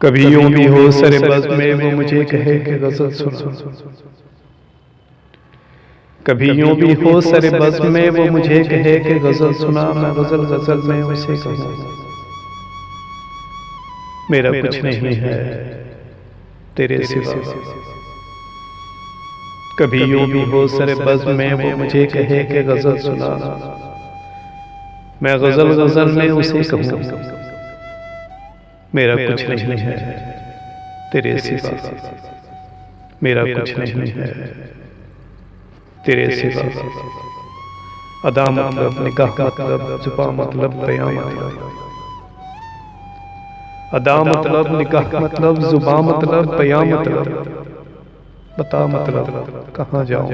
कभी यूं भी हो सरे बज़्म में वो मुझे कहे कि गज़ल सुना। कभी यूं भी हो सरे बज़्म में वो मुझे कहे कि गज़ल सुना। मैं गज़ल गज़ल में उसे कहूँ मेरा कुछ नहीं है तेरे सिवा। कभी यूं भी हो सरे बज़्म में वो मुझे कहे कि गज़ल सुना। मैं गज़ल गज़ल में उसे कहूँ मेरा कुछ नहीं है तेरे सिवा। मेरा कुछ नहीं है तेरे सिवा। अदा मतलब, निगाह मतलब, जुबां मतलब, बयां मतलब। अदा मतलब, निगाह मतलब, जुबां मतलब, बयां मतलब। बता मतलब कहाँ जाऊं,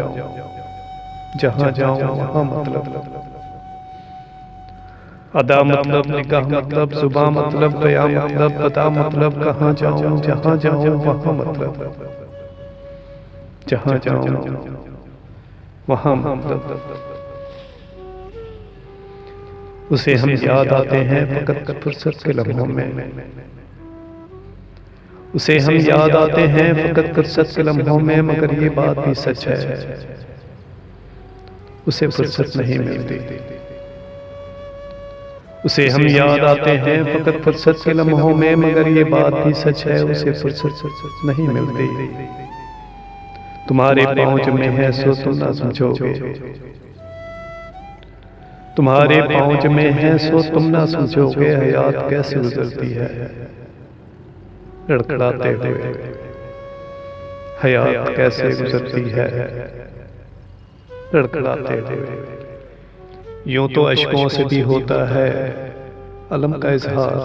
जहां जाऊं वहां मतलब। अदा मतलब, निगाह मतलब, जुबां मतलब, बयां मतलब। बता मतलब कहाँ जाऊं, जहां जाऊं वहां मतलब। जहां जाऊं वहां मतलब। उसे हम याद आते हैं फकत फुर्सत के लम्हों में। उसे हम याद आते हैं फकत फुर्सत के लम्हों में। मगर ये बात भी सच है उसे फुर्सत नहीं मिलती। उसे हम याद आते हैं फकत फुर्सत के लम्हों में। मगर ये बात भी सच है उसे फुर्सत नहीं मिलती। तुम्हारे पहुंच में है सो तुम ना समझोगे। तुम्हारे पहुंच में है सो तुम ना समझोगे। हयात कैसे गुजरती है लड़खड़ाते हुए। हयात कैसे गुजरती है लड़खड़ाते हुए। यूं तो अश्कों से भी होता है अलम का इजहार।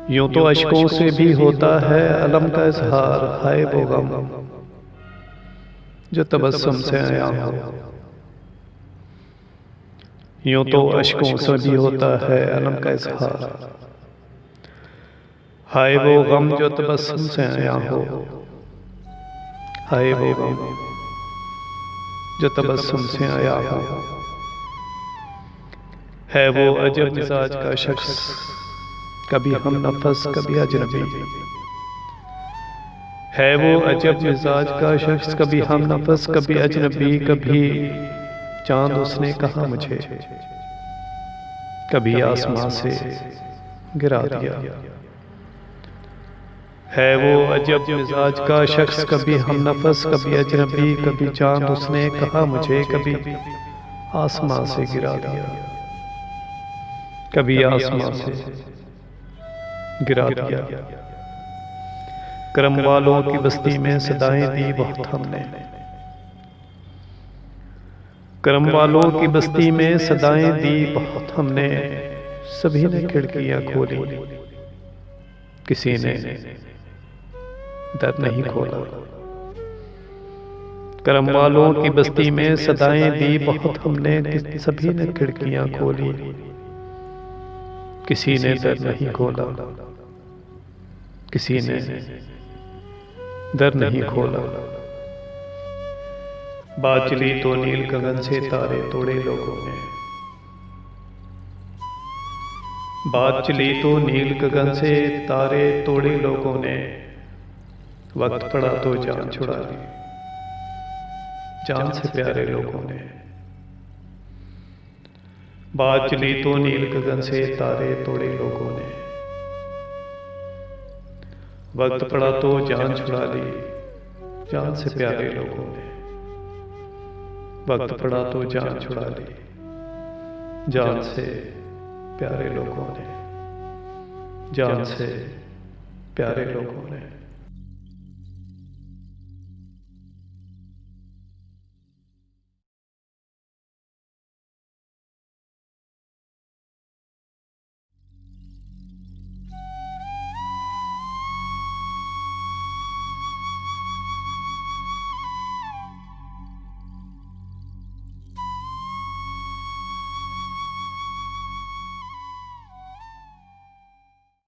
यूं तो अश्कों से भी होता है अलम का इजहार। हाय वो गम जो तबस्सुम से आया हो। यूं तो अश्कों से भी होता है अलम का इजहार। हाय वो गम जो तबस्सुम से आया हो। हाय वो गम जो तबस्सुम से आया हो। है वो अजब मिजाज का शख्स कभी हम नफस कभी अजनबी। है वो अजब मिजाज का शख्स कभी हम नफस कभी अजनबी। कभी चांद उसने कहा मुझे कभी आसमां से गिरा दिया। है वो अजब मिजाज का शख्स कभी हम नफस कभी अजनबी। कभी चांद उसने कहा मुझे कभी आसमां से गिरा दिया। कभी आसमां से गिरा दिया। करम वालों की बस्ती में सदाएं दी बहुत हमने। करम वालों की बस्ती में सदाएं दी बहुत हमने। सभी ने खिड़कियां खोली किसी ने दर नहीं खोला। करम वालों की बस्ती में सदाएं दी बहुत हमने। सभी ने खिड़कियां खोली किसी ने दर नहीं खोला। किसी ने दर नहीं खोला। बात चली तो नील गगन से तारे तोड़े लोगों ने। बात चली तो नील गगन से तारे तोड़े लोगों ने। वक्त पड़ा तो जान छुड़ा ली जान से प्यारे लोगों ने। बात चली तो नील गगन से तारे तोड़े लोगों ने। वक्त पड़ा तो जान छुड़ा ली जान से प्यारे लोगों ने। वक्त पड़ा तो जान छुड़ा ली जान से प्यारे लोगों ने। जान से प्यारे लोगों ने।